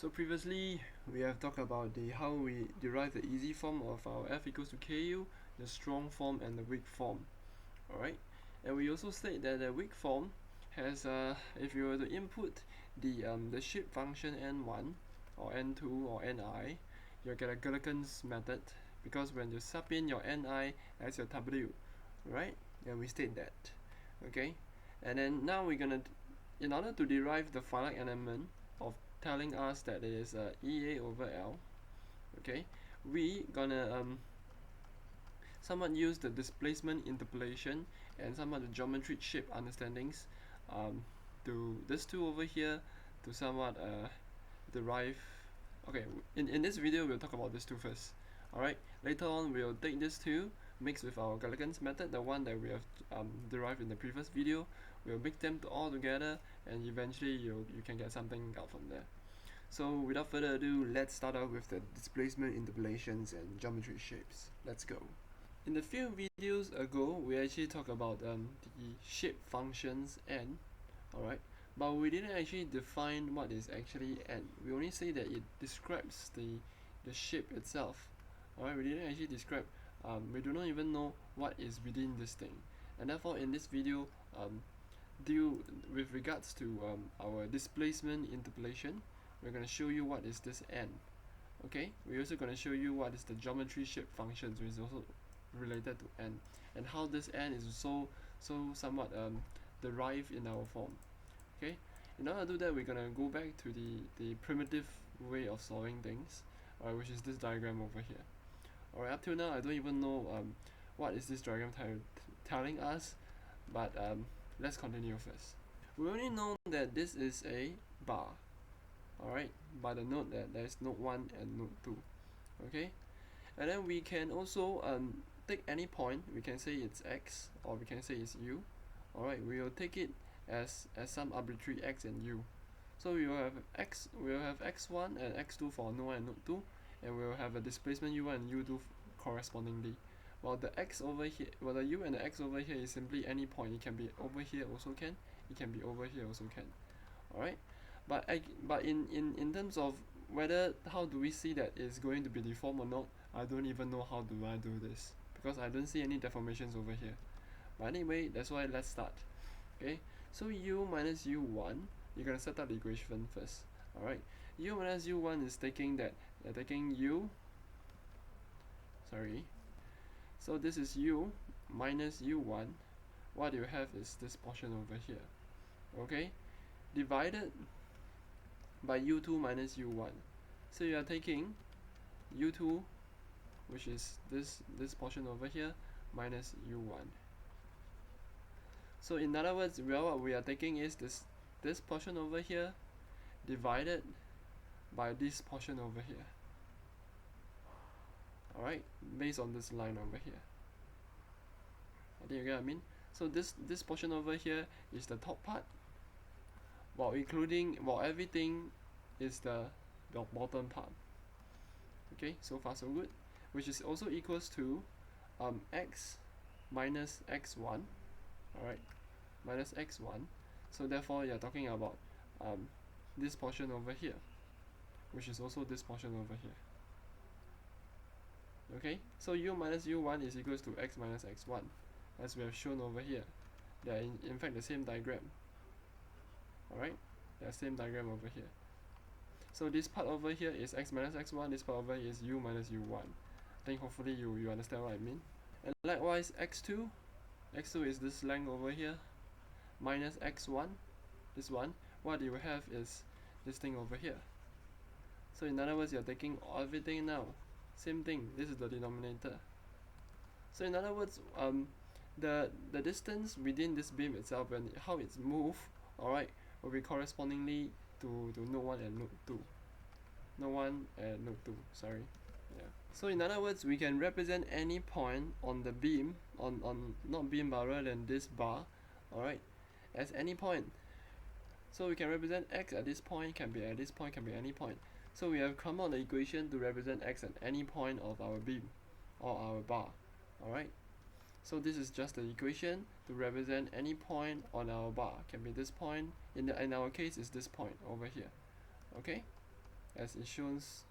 So previously we have talked about how we derive the easy form of our f equals to ku, the strong form and the weak form. Alright, and we also state that the weak form has if you were to input the shape function n1 or n2 or ni, you'll get a Gilligan's method because when you sub in your ni as your w, right? And we state that. Okay, and then now we're gonna, in order to derive the finite element of telling us that it is EA over L, okay, we gonna somewhat use the displacement interpolation and somewhat the geometric shape understandings to this two over here to somewhat derive. Okay, in this video we'll talk about this two first. Alright, later on we'll take this two mixed with our Gilligan's method, the one that we have derived in the previous video. We'll mix them all together and eventually you can get something out from there. So without further ado, let's start out with the displacement interpolations and geometry shapes. Let's go. In the few videos ago, we actually talked about the shape functions n, alright, but we didn't actually define what is actually n. We only say that it describes the shape itself. Alright, we didn't actually describe, we do not even know what is within this thing. And therefore in this video, deal with regards to our displacement interpolation, we're going to show you what is this n. Okay, we're also going to show you what is the geometry shape functions, which is also related to n, and how this n is so somewhat derived in our form. Okay, in order to do that, we're going to go back to the primitive way of solving things, which is this diagram over here. Alright, up till now I don't even know what is this diagram telling us, but let's continue first. We only know that this is a bar, alright, by the note that there is node 1 and node 2. Okay, and then we can also take any point. We can say it's x or we can say it's u. Alright, we will take it as some arbitrary x and u. So we will have x1 and x2 for node 1 and node 2, and we will have a displacement u1 and u2 correspondingly. While the x over here, well, the u and the x over here is simply any point. It can be over here also can, it can be over here also can. Alright, but in terms of whether how do we see that it's going to be deformed or not, I don't even know how do I do this, because I don't see any deformations over here. But anyway, that's why let's start. Okay, so u minus u1, you're gonna set up the equation first. Alright, u minus u1 is taking that, taking u, sorry, so this is u minus u1. What you have is this portion over here, okay, divided by u2 minus u1. So you are taking u2, which is this portion over here, minus u1. So in other words, what we are taking is this portion over here divided by this portion over here. Alright, based on this line over here. I think you get what I mean? So this portion over here is the top part, while everything is the bottom part. Okay, so far so good, which is also equals to x minus x1. Alright, minus x1. So therefore you're talking about this portion over here, which is also this portion over here. Okay, so u minus u1 is equals to x minus x1, as we have shown over here. They are in fact the same diagram. Alright, they are same diagram over here. So this part over here is x minus x1, this part over here is u minus u1. I think hopefully you understand what I mean. And likewise x2 is this length over here, minus x1, this one. What you have is this thing over here. So in other words, you're taking everything now. Same thing, this is the denominator. So in other words, the distance within this beam itself and how it's moved, alright, will be correspondingly to node 1 and node 2. Node 1 and node 2, sorry. Yeah. So in other words, we can represent any point on the beam, not beam bar rather than this bar, alright, as any point. So we can represent x at this point, can be at this point, can be any point. So we have come out the equation to represent x at any point of our beam or our bar. Alright. So this is just the equation to represent any point on our bar. Can be this point. In our case, is this point over here. Okay. as it shows.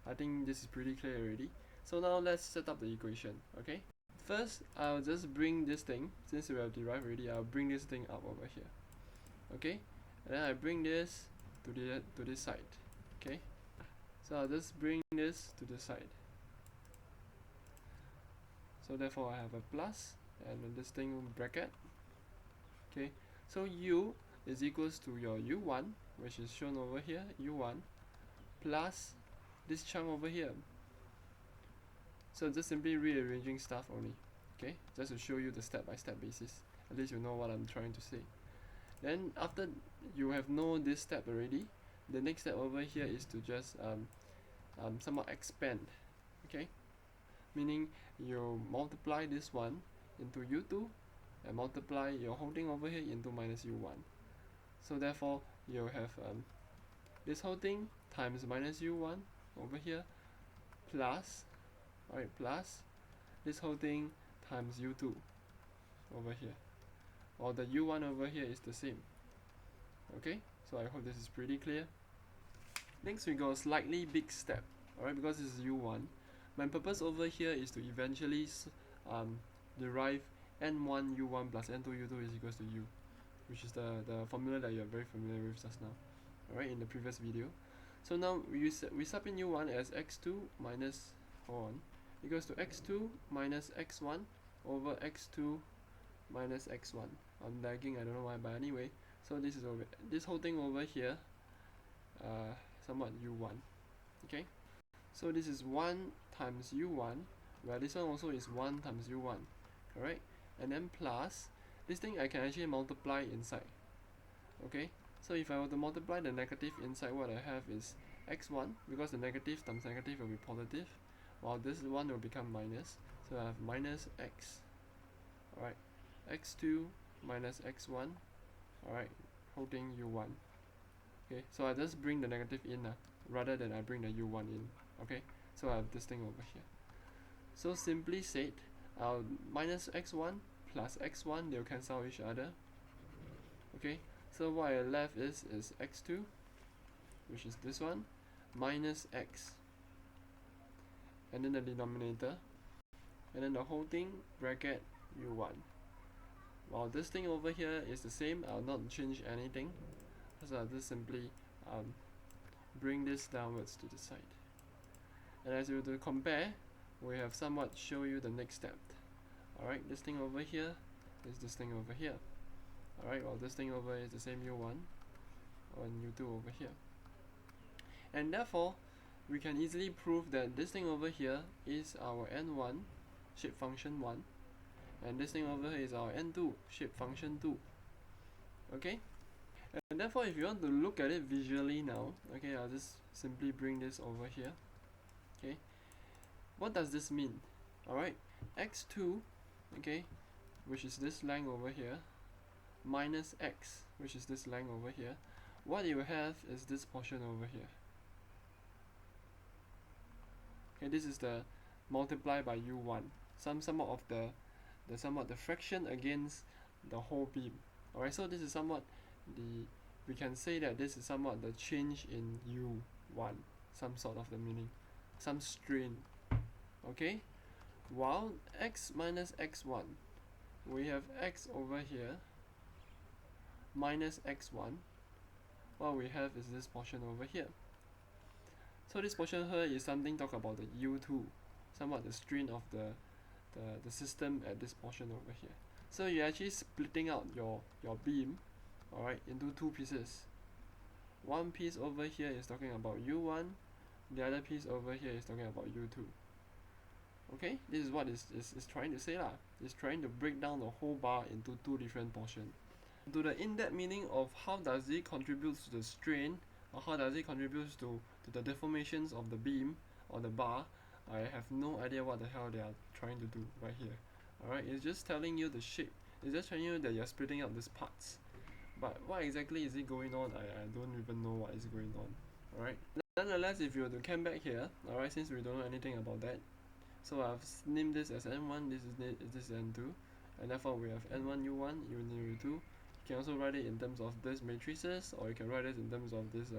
I think this is pretty clear already. So now let's set up the equation. Okay, first I'll just bring this thing, since we have derived already, I'll bring this thing up over here. Okay, and then I bring this to this side. Okay, so I'll just bring this to the side. So therefore I have a plus and this thing bracket. Okay, so u is equals to your u1, which is shown over here, u1 plus this chunk over here. So just simply rearranging stuff only. Okay, just to show you the step-by-step basis, at least you know what I'm trying to say. Then after you have known this step already, the next step over here is to just somewhat expand. Okay, meaning you multiply this one into u2 and multiply your whole thing over here into minus u1. So therefore you have this whole thing times minus u1 over here plus, plus this whole thing times u2 over here, while the u1 over here is the same. Okay, so I hope this is pretty clear. Next we go a slightly big step, alright, because this is u1. My purpose over here is to eventually derive n1 u1 plus n2 u2 is equals to u, which is the formula that you are very familiar with just now, alright, in the previous video. So now we sub in u1 as x2 minus, equals to x2 minus x1 over x2 minus x1. I'm lagging, I don't know why, but anyway, so this is over, this whole thing over here, somewhat u1. Okay, so this is 1 times u1, where this one also is 1 times u1, correct? And then plus this thing I can actually multiply inside. Okay, so if I were to multiply the negative inside, what I have is x1, because the negative times negative will be positive, while this one will become minus, so I have minus x, alright, x2 minus x1, alright, holding u1. Okay, so I just bring the negative in rather than I bring the u1 in. Okay, so I have this thing over here. So simply said, minus x1 plus x1, they'll cancel each other. Okay, so what I left is x2, which is this one, minus x, and then the denominator, and then the whole thing bracket u1. While this thing over here is the same, I'll not change anything, so I'll just simply bring this downwards to the side. And as you were to compare, we have somewhat show you the next step. Alright, this thing over here is this thing over here. Alright, well this thing over is the same u1 and u2 over here. And therefore, we can easily prove that this thing over here is our n1 shape function 1, and this thing over here is our n2 shape function 2. Okay? And therefore, if you want to look at it visually now, okay, I'll just simply bring this over here. Okay, what does this mean? Alright, x2, okay, which is this length over here, minus x, which is this length over here, what you have is this portion over here. Okay, this is the multiply by u1, somewhat of the fraction against the whole beam. Alright, so this is somewhat we can say that this is somewhat the change in u1, some sort of the meaning, some strain. Okay, while x minus x1, we have x over here minus x1, what we have is this portion over here. So this portion here is something talk about the u2, somewhat the strain of the system at this portion over here. So you're actually splitting out your beam, alright, into two pieces. One piece over here is talking about u1, the other piece over here is talking about u2. Okay, this is what is trying to say lah. It's trying to break down the whole bar into two different portions. To the in-depth meaning of how does it contribute to the strain, or how does it contribute to the deformations of the beam or the bar, I have no idea what the hell they are trying to do right here. Alright, it's just telling you the shape. It's just telling you that you're splitting up these parts. But what exactly is it going on? I don't even know what is going on. Alright. Nonetheless, if you were to come back here, alright, since we don't know anything about that, so I've named this as n1, this is n2, and therefore we have n1 u1, u2. You can also write it in terms of this matrices, or you can write it in terms of this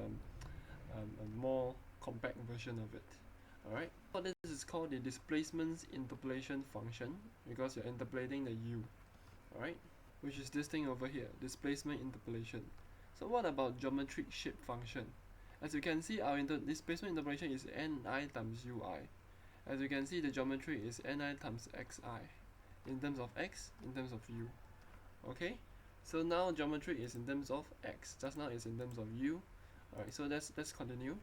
a more compact version of it. Alright, so this is called the displacement interpolation function because you're interpolating the u. Alright, which is this thing over here, displacement interpolation. So what about geometric shape function? As you can see, our displacement interpolation is ni times ui. As you can see, the geometry is ni times xi in terms of x, in terms of u. Okay, so now geometry is in terms of x, just now it's in terms of u. Alright, so let's continue.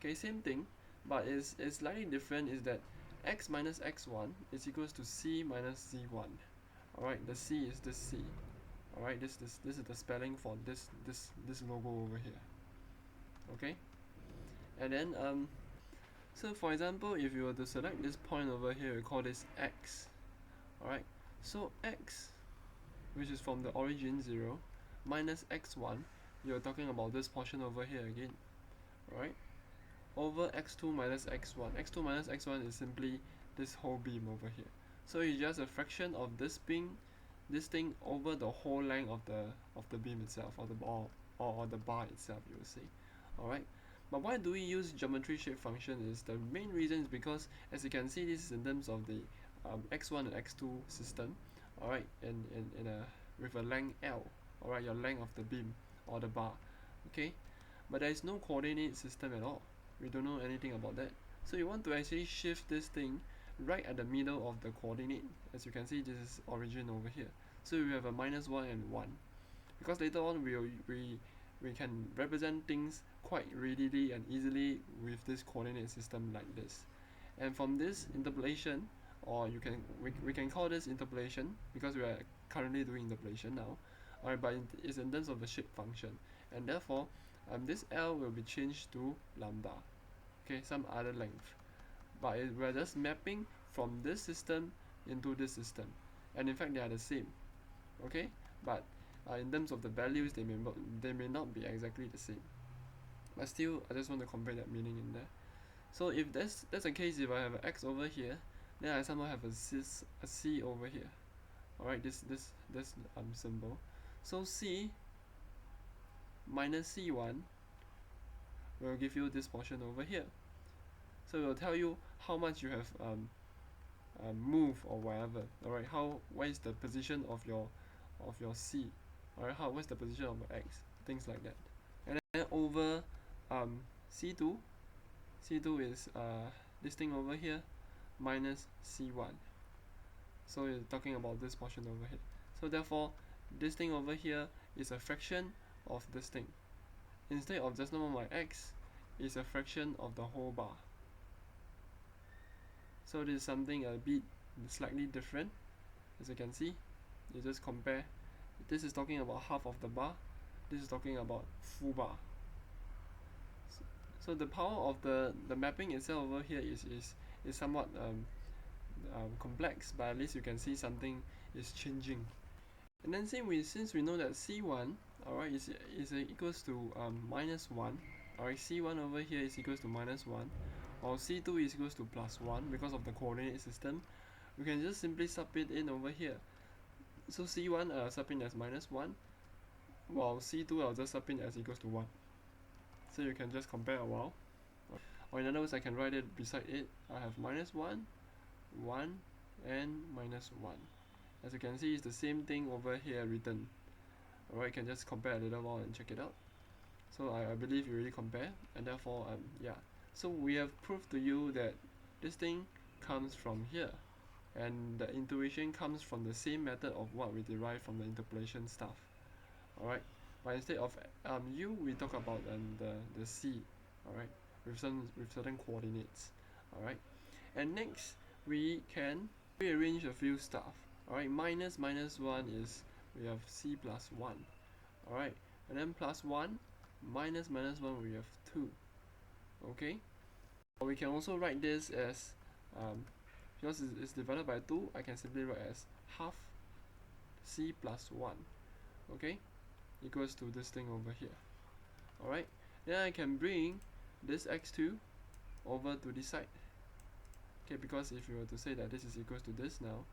Okay, same thing, but it's slightly different is that x minus x1 is equals to c minus z1. Alright, the c is this c. Alright, this is the spelling for this logo over here. Okay, and then so for example, if you were to select this point over here, we call this x. Alright, so x, which is from the origin 0, minus x1, you're talking about this portion over here again. Alright, over x2 minus x1. x2 minus x1 is simply this whole beam over here. So it's just a fraction of this thing over the whole length of the beam itself, or the bar itself, you will say. Alright, but why do we use geometry shape function? Is the main reason is because, as you can see, this is in terms of the x1 and x2 system. Alright, with a length L. Alright, your length of the beam or the bar. Okay, but there is no coordinate system at all. We don't know anything about that. So you want to actually shift this thing right at the middle of the coordinate. As you can see, this is origin over here. So we have a minus 1 and 1. Because later on we can represent things quite readily and easily with this coordinate system like this. And from this interpolation, or we can call this interpolation because we are currently doing interpolation now. Alright, but it's in terms of the shape function, and therefore this L will be changed to lambda. Okay, some other length. But we're just mapping from this system into this system, and in fact they are the same. Okay, but in terms of the values, they may not be exactly the same. But still, I just want to compare that meaning in there. So if that's the case, if I have an x over here, then I somehow have a c over here. Alright, this symbol. So c minus c1 will give you this portion over here. So it will tell you how much you have moved or whatever. Alright, what is the position of your c? Alright, what's the position of your x? Things like that. And then over c2 is this thing over here minus c1. So you're talking about this portion over here. So therefore, this thing over here is a fraction of this thing. Instead of just normal my x, is a fraction of the whole bar. So this is something a bit slightly different. As you can see, you just compare. This is talking about half of the bar. This is talking about full bar. So the power of the mapping itself over here is somewhat complex, but at least you can see something is changing. And then since we know that c1, alright, is equals to minus 1. Alright, c1 over here is equals to minus 1, while c2 is equals to plus 1 because of the coordinate system. We can just simply sub it in over here. So c1 sub in as minus 1, while c2 I'll just sub in as equals to 1. So you can just compare a while. Or in other words, I can write it beside it. I have minus 1, 1, and minus 1. As you can see, it's the same thing over here written. Alright, you can just compare a little while and check it out. So I believe you really compare, and therefore yeah. So we have proved to you that this thing comes from here, and the intuition comes from the same method of what we derive from the interpolation stuff. Alright, but instead of u, we talk about the c. Alright, with certain coordinates. Alright, and next we can rearrange a few stuff. Alright, minus 1 is we have c plus 1. Alright, and then plus 1, minus 1 we have 2. Okay, or we can also write this as because it's divided by 2, I can simply write as half c plus 1. Okay, equals to this thing over here. Alright, then I can bring this x2 over to this side. Okay, because if you were to say that this is equals to this now,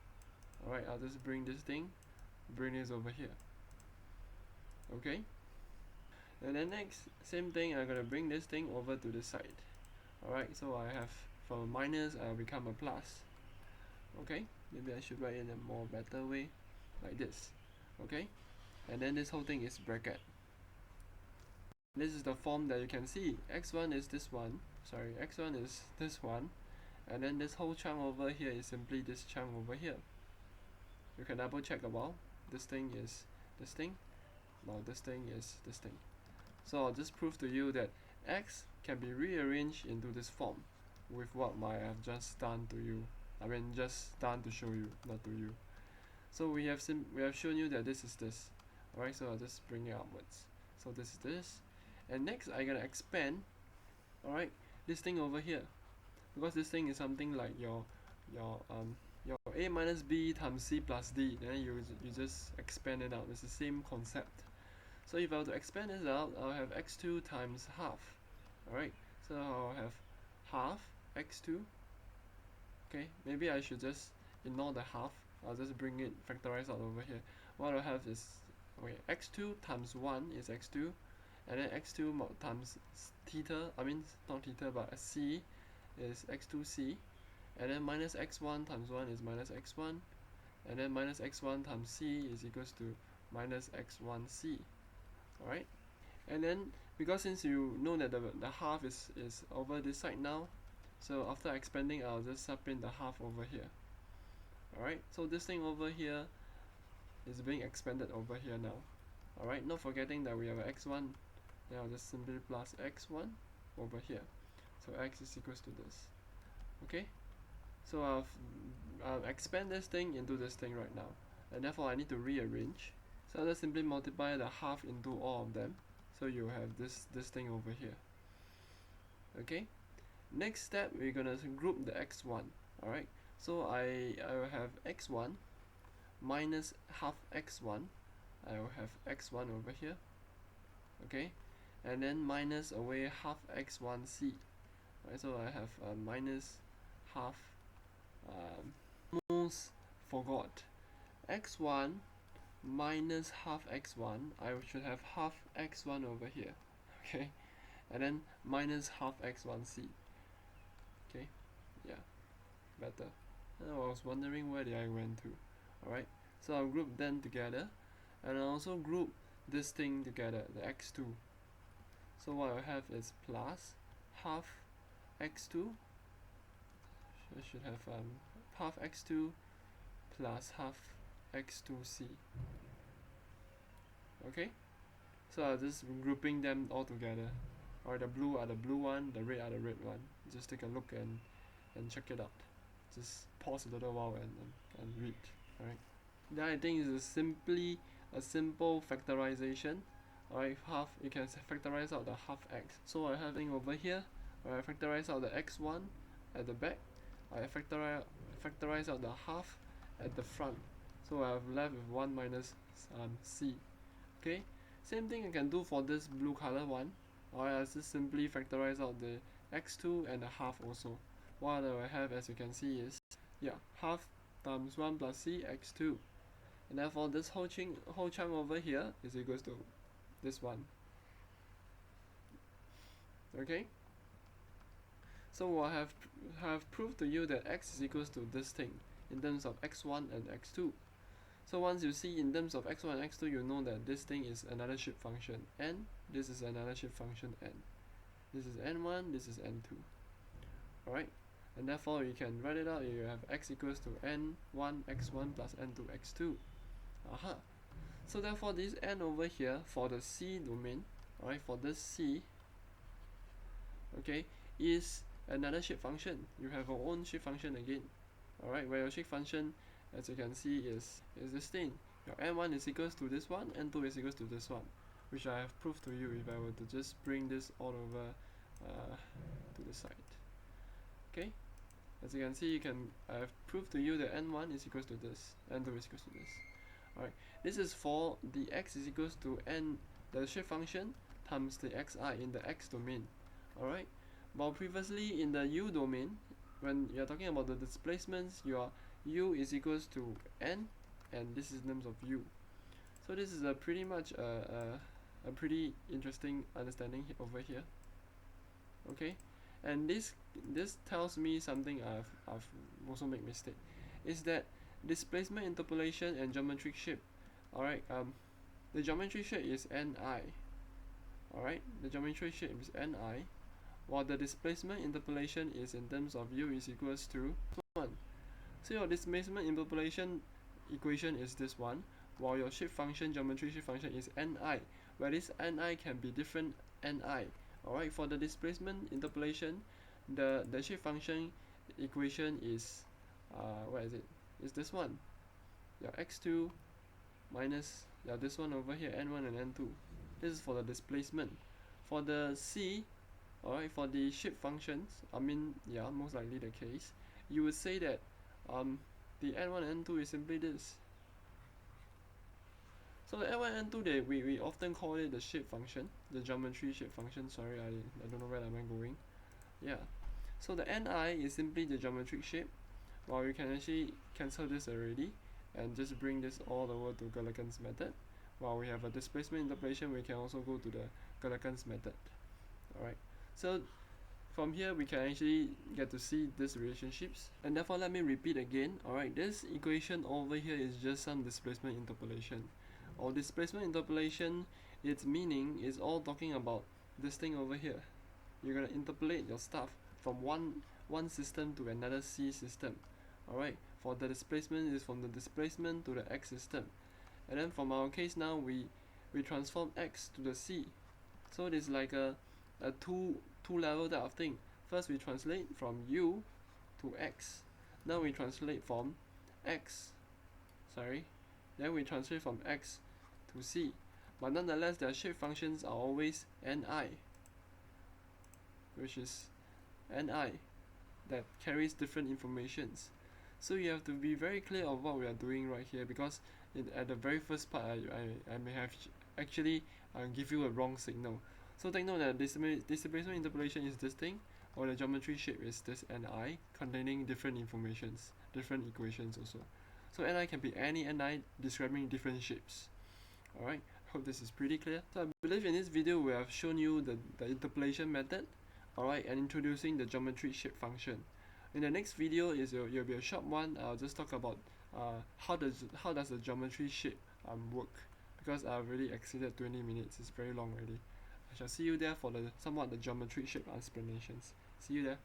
alright, I'll just bring this over here. Okay, And then next, same thing, I'm gonna bring this thing over to the side. Alright, so I have from a minus I'll become a plus. Okay, maybe I should write in a more better way, like this. Okay, and then this whole thing is bracket. This is the form that you can see. X1 is this one, sorry, X1 is this one, and then this whole chunk over here is simply this chunk over here. You can double check about this thing is this thing, now this thing is this thing. So I'll just prove to you that X can be rearranged into this form with what I have just done to you. I mean just done to show you, not to you. So we have shown you that this is this. Alright, so I'll just bring it upwards. So this is this. And next I'm gonna expand, alright, this thing over here. Because this thing is something like your a minus b times c plus d, then you just expand it out. It's the same concept. So if I were to expand this out, I'll have x2 times half. Alright, so I'll have half x2. Okay, maybe I should just ignore the half. I'll just bring it factorize out over here. What I'll have is, okay, x2 times 1 is x2, and then x2 times theta, I mean not theta but c is x2c, and then minus x1 times 1 is minus x1, and then minus x1 times c is equals to minus x1c. Alright, and then because since you know that the half is over this side now, so after expanding I'll just sub in the half over here. Alright, so this thing over here is being expanded over here now. Alright, not forgetting that we have x1, then I'll just simply plus x1 over here. So x is equals to this. Okay, so I'll expand this thing into this thing right now, and therefore I need to rearrange. So I'll just simply multiply the half into all of them. So you have this thing over here. Okay, next step we're gonna group the x1. Alright, so I will have x1 minus half x1. I will have x1 over here. Okay, and then minus away half x1c. Right, so I have minus half. Almost forgot. x1 minus half x1. I should have half x1 over here. Okay, and then minus half x1c. Okay, yeah, better. And I was wondering where I went to. Alright, so I'll group them together, and I'll also group this thing together, the x2. So what I have is plus half x2. I should have half x2 plus half x2c. Okay, so I'll just grouping them all together. Alright, the blue are the blue one, the red are the red one. Just take a look and check it out. Just pause a little while and read. Alright, then I think it's simply a simple factorization. Alright, half, you can factorize out the half x. So I have thing over here, I factorize out the x1 at the back, I factorize out the half at the front. So I have left with 1 minus c. Okay, same thing I can do for this blue color one. Alright, I just simply factorize out the x2 and the half also. What I have, as you can see, is half times 1 plus c x2, and therefore this whole chunk over here is equals to this one. Okay, so I have proved to you that x is equals to this thing in terms of x1 and x2. So once you see in terms of x1 and x2, you know that this thing is another shape function n, this is another shape function n. This is n1, this is n2. Alright, and therefore you can write it out. You have x equals to n1 x1 plus n2 x2. Aha. So therefore this n over here for the c domain, alright, for this c, okay, is another shape function. You have your own shape function again. Alright, where your shape function, as you can see, is this thing. Your n1 is equals to this one, n2 is equals to this one, which I have proved to you if I were to just bring this all over to the side. Okay, as you can see, I have proved to you that n1 is equals to this, n2 is equals to this. Alright, this is for the x is equals to n, the shape function, times the xi in the x domain. Alright, while previously in the u domain, when you're talking about the displacements, your u is equals to n, and this is in terms of u. So this is a pretty much a pretty interesting understanding over here. Okay, and this tells me something I've also made mistake, is that displacement, interpolation, and geometric shape. Alright, the geometric shape is ni. Alright, the geometric shape is ni, while the displacement interpolation is in terms of u is equals to 1. So your displacement interpolation equation is this one, while your shape function, geometric shape function, is ni, where this ni can be different ni. Alright, for the displacement interpolation, the shape function equation is what is it? It's this one. Your x2 minus this one over here, n1 and n2. This is for the displacement. For the c, alright, for the shape functions, most likely the case, you would say that the n1 and n2 is simply this. So the n1 and n2, we often call it the shape function, the geometry shape function. Sorry, I don't know where am I going. Yeah. So the ni is simply the geometric shape. Well, you can actually cancel this already and just bring this all over to Galerkin's method. While we have a displacement interpolation, we can also go to the Galerkin's method. Alright, so from here we can actually get to see these relationships, and therefore let me repeat again. Alright, this equation over here is just some displacement interpolation. Or displacement interpolation, its meaning is all talking about this thing over here. You're gonna interpolate your stuff from one system to another C system. Alright, for the displacement is from the displacement to the X system. And then from our case now, we transform X to the C. So it is like a two level type of thing. First we translate from U to X. Now we translate from X. Then we translate from X to C. But nonetheless, their shape functions are always ni, which is ni that carries different informations. So you have to be very clear of what we are doing right here, because at the very first part I may have actually give you a wrong signal. So take note that displacement interpolation is this thing, or the geometry shape is this ni, containing different informations, different equations also. So ni can be any ni describing different shapes. Alright, hope this is pretty clear. So I believe in this video we have shown you the interpolation method, alright, and introducing the geometry shape function. In the next video it'll be a short one. I'll just talk about how does the geometry shape work, because I've already exceeded 20 minutes. It's very long already. I shall see you there for the geometry shape explanations. See you there.